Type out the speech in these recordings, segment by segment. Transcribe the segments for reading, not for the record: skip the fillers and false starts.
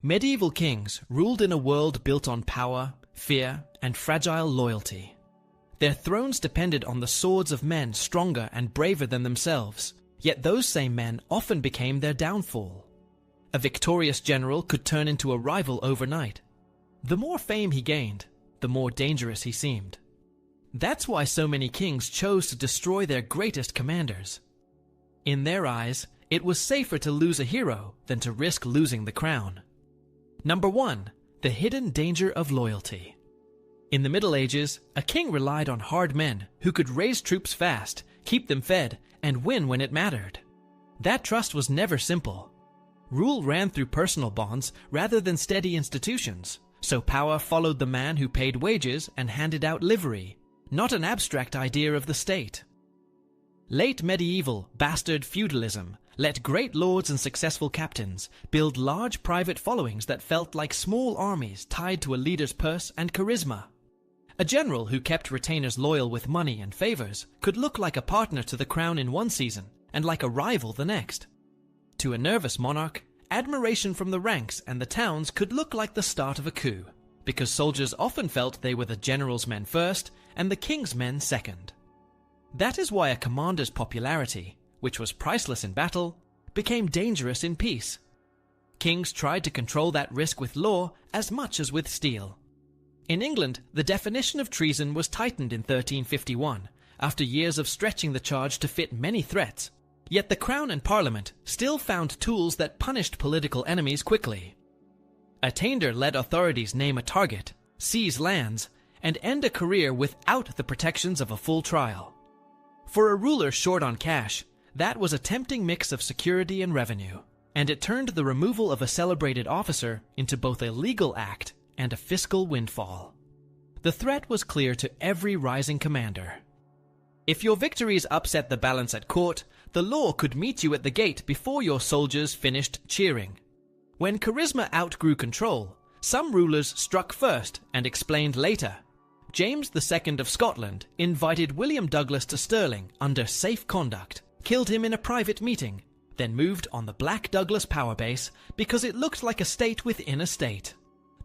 Medieval kings ruled in a world built on power, fear, and fragile loyalty. Their thrones depended on the swords of men stronger and braver than themselves, yet those same men often became their downfall. A victorious general could turn into a rival overnight. The more fame he gained, the more dangerous he seemed. That's why so many kings chose to destroy their greatest commanders. In their eyes, it was safer to lose a hero than to risk losing the crown. Number 1. The hidden danger of loyalty. In the Middle Ages, a king relied on hard men who could raise troops fast, keep them fed, and win when it mattered. That trust was never simple. Rule ran through personal bonds rather than steady institutions, so power followed the man who paid wages and handed out livery, not an abstract idea of the state. Late medieval bastard feudalism let great lords and successful captains build large private followings that felt like small armies tied to a leader's purse and charisma. A general who kept retainers loyal with money and favors could look like a partner to the crown in one season and like a rival the next. To a nervous monarch, admiration from the ranks and the towns could look like the start of a coup, because soldiers often felt they were the general's men first and the king's men second. That is why a commander's popularity, which was priceless in battle, became dangerous in peace. Kings tried to control that risk with law as much as with steel. In England, the definition of treason was tightened in 1351, after years of stretching the charge to fit many threats. Yet the Crown and Parliament still found tools that punished political enemies quickly. Attainder let authorities name a target, seize lands, and end a career without the protections of a full trial. For a ruler short on cash, that was a tempting mix of security and revenue, and it turned the removal of a celebrated officer into both a legal act and a fiscal windfall. The threat was clear to every rising commander. If your victories upset the balance at court, the law could meet you at the gate before your soldiers finished cheering. When charisma outgrew control, some rulers struck first and explained later. James II of Scotland invited William Douglas to Stirling under safe conduct, killed him in a private meeting, then moved on the Black Douglas power base because it looked like a state within a state.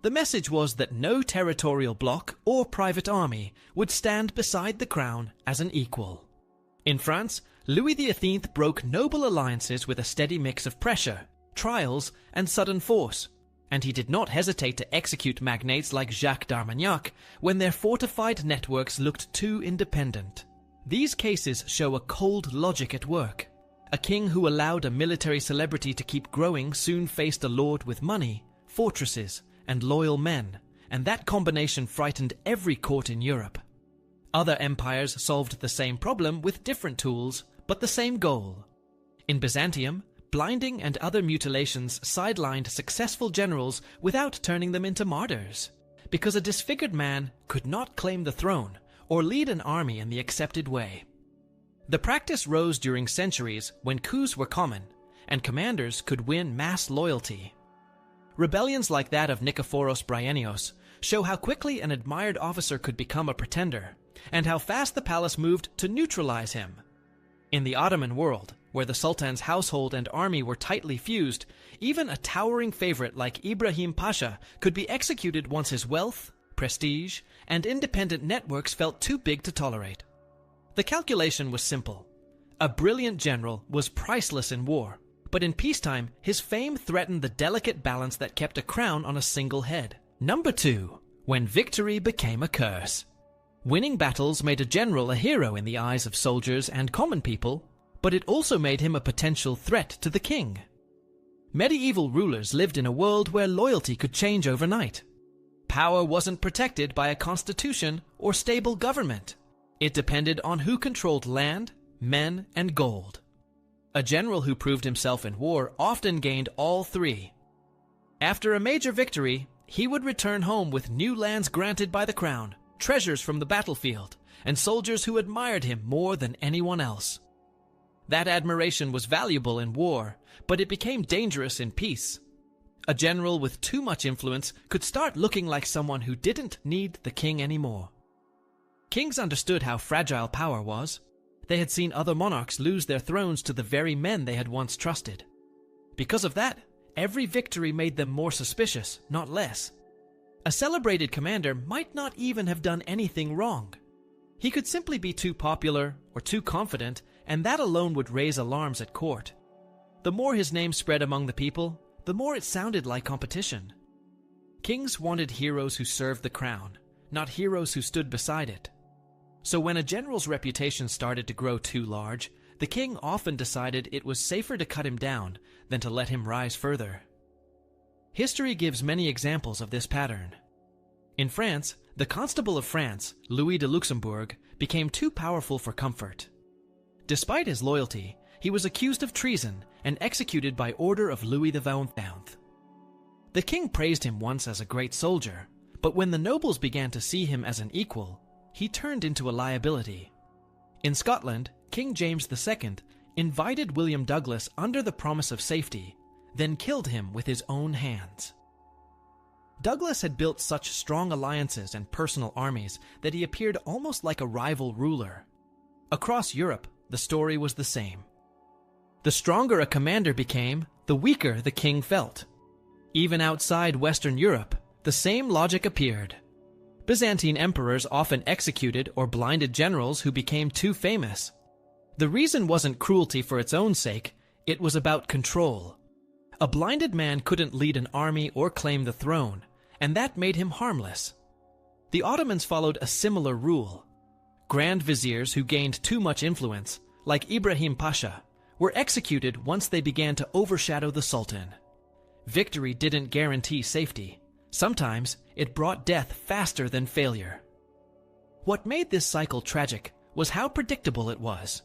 The message was that no territorial bloc or private army would stand beside the crown as an equal. In France, Louis XVIII broke noble alliances with a steady mix of pressure, trials, and sudden force, and he did not hesitate to execute magnates like Jacques d'Armagnac when their fortified networks looked too independent. These cases show a cold logic at work. A king who allowed a military celebrity to keep growing soon faced a lord with money, fortresses, and loyal men, and that combination frightened every court in Europe. Other empires solved the same problem with different tools, but the same goal. In Byzantium, blinding and other mutilations sidelined successful generals without turning them into martyrs, because a disfigured man could not claim the throne or lead an army in the accepted way. The practice rose during centuries when coups were common, and commanders could win mass loyalty. Rebellions like that of Nikephoros Bryennios show how quickly an admired officer could become a pretender, and how fast the palace moved to neutralize him. In the Ottoman world, where the Sultan's household and army were tightly fused, even a towering favorite like Ibrahim Pasha could be executed once his wealth, prestige, and independent networks felt too big to tolerate. The calculation was simple. A brilliant general was priceless in war, but in peacetime, his fame threatened the delicate balance that kept a crown on a single head. Number 2. When victory became a curse. Winning battles made a general a hero in the eyes of soldiers and common people, but it also made him a potential threat to the king. Medieval rulers lived in a world where loyalty could change overnight. Power wasn't protected by a constitution or stable government. It depended on who controlled land, men, and gold. A general who proved himself in war often gained all three. After a major victory, he would return home with new lands granted by the crown, treasures from the battlefield, and soldiers who admired him more than anyone else. That admiration was valuable in war, but it became dangerous in peace. A general with too much influence could start looking like someone who didn't need the king anymore. Kings understood how fragile power was. They had seen other monarchs lose their thrones to the very men they had once trusted. Because of that, Every victory made them more suspicious, not less. A celebrated commander might not even have done anything wrong. He could simply be too popular or too confident, and that alone would raise alarms at court. The more his name spread among the people, the more it sounded like competition. Kings wanted heroes who served the crown, not heroes who stood beside it. So when a general's reputation started to grow too large, the king often decided it was safer to cut him down than to let him rise further. History gives many examples of this pattern. In France, the Constable of France, Louis de Luxembourg, became too powerful for comfort. Despite his loyalty, he was accused of treason and executed by order of Louis XIV. The king praised him once as a great soldier, but when the nobles began to see him as an equal, he turned into a liability. In Scotland, King James II invited William Douglas under the promise of safety, then killed him with his own hands. Douglas had built such strong alliances and personal armies that he appeared almost like a rival ruler. Across Europe, the story was the same. The stronger a commander became, the weaker the king felt. Even outside Western Europe, the same logic appeared. Byzantine emperors often executed or blinded generals who became too famous. The reason wasn't cruelty for its own sake, it was about control. A blinded man couldn't lead an army or claim the throne, and that made him harmless. The Ottomans followed a similar rule. Grand viziers who gained too much influence, like Ibrahim Pasha, were executed once they began to overshadow the Sultan. Victory didn't guarantee safety. Sometimes it brought death faster than failure. What made this cycle tragic was how predictable it was.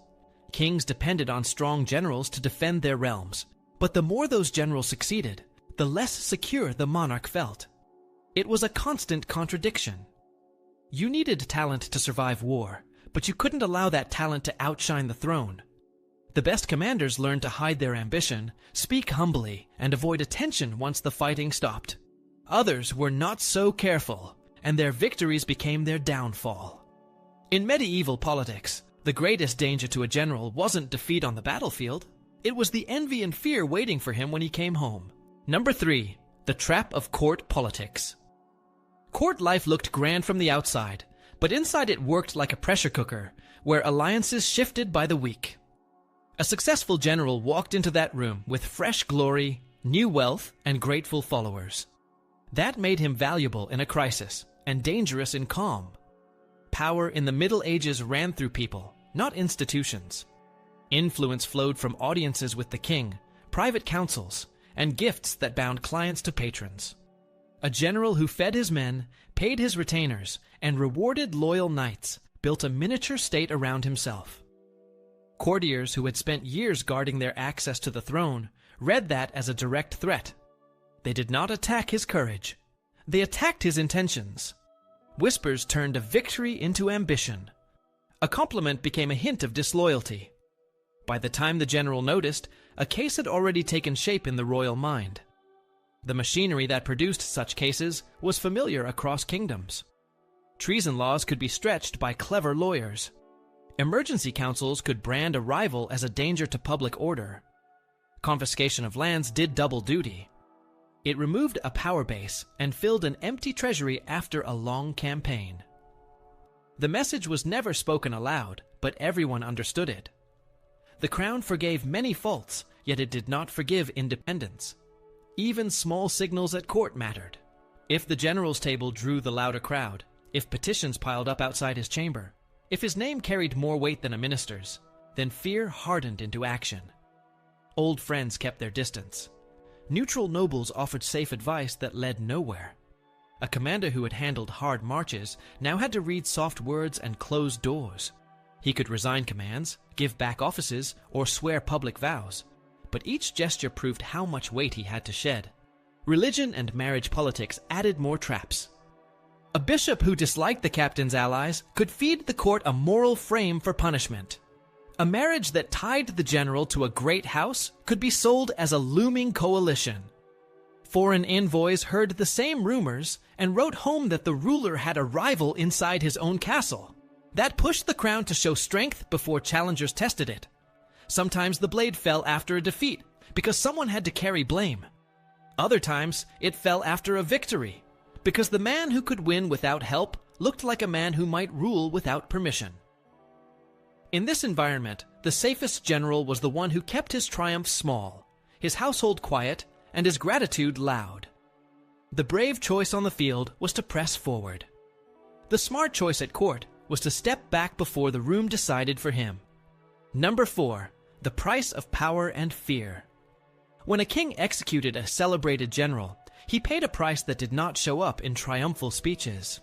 Kings depended on strong generals to defend their realms, but the more those generals succeeded, the less secure the monarch felt. It was a constant contradiction. You needed talent to survive war, but you couldn't allow that talent to outshine the throne. The best commanders learned to hide their ambition, speak humbly, and avoid attention once the fighting stopped. Others were not so careful, and their victories became their downfall. In medieval politics, the greatest danger to a general wasn't defeat on the battlefield. It was the envy and fear waiting for him when he came home. Number 3. The trap of court politics. Court life looked grand from the outside, but inside it worked like a pressure cooker, where alliances shifted by the week. A successful general walked into that room with fresh glory, new wealth, and grateful followers. That made him valuable in a crisis and dangerous in calm. Power in the Middle Ages ran through people, not institutions. Influence flowed from audiences with the king, private councils, and gifts that bound clients to patrons. A general who fed his men, paid his retainers, and rewarded loyal knights built a miniature state around himself. Courtiers who had spent years guarding their access to the throne read that as a direct threat. They did not attack his courage. They attacked his intentions. Whispers turned a victory into ambition. A compliment became a hint of disloyalty. By the time the general noticed, a case had already taken shape in the royal mind. The machinery that produced such cases was familiar across kingdoms. Treason laws could be stretched by clever lawyers. Emergency councils could brand a rival as a danger to public order. Confiscation of lands did double duty. It removed a power base and filled an empty treasury after a long campaign. The message was never spoken aloud, but everyone understood it. The crown forgave many faults, yet it did not forgive independence. Even small signals at court mattered. If the general's table drew the louder crowd, if petitions piled up outside his chamber, if his name carried more weight than a minister's, then fear hardened into action. Old friends kept their distance. Neutral nobles offered safe advice that led nowhere. A commander who had handled hard marches now had to read soft words and close doors. He could resign commands, give back offices, or swear public vows, but each gesture proved how much weight he had to shed. Religion and marriage politics added more traps. A bishop who disliked the captain's allies could feed the court a moral frame for punishment. A marriage that tied the general to a great house could be sold as a looming coalition. Foreign envoys heard the same rumors and wrote home that the ruler had a rival inside his own castle. That pushed the crown to show strength before challengers tested it. Sometimes the blade fell after a defeat because someone had to carry blame. Other times, it fell after a victory, because the man who could win without help looked like a man who might rule without permission. In this environment, the safest general was the one who kept his triumphs small, his household quiet, and his gratitude loud. The brave choice on the field was to press forward. The smart choice at court was to step back before the room decided for him. Number 4. The price of power and fear. When a king executed a celebrated general, he paid a price that did not show up in triumphal speeches.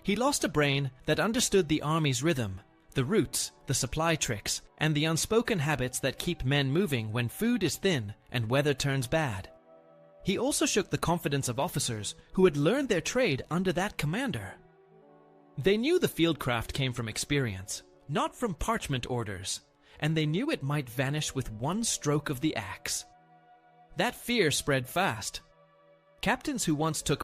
He lost a brain that understood the army's rhythm, the routes, the supply tricks, and the unspoken habits that keep men moving when food is thin and weather turns bad. He also shook the confidence of officers who had learned their trade under that commander. They knew the fieldcraft came from experience, not from parchment orders, and they knew it might vanish with one stroke of the axe. That fear spread fast. Captains who once took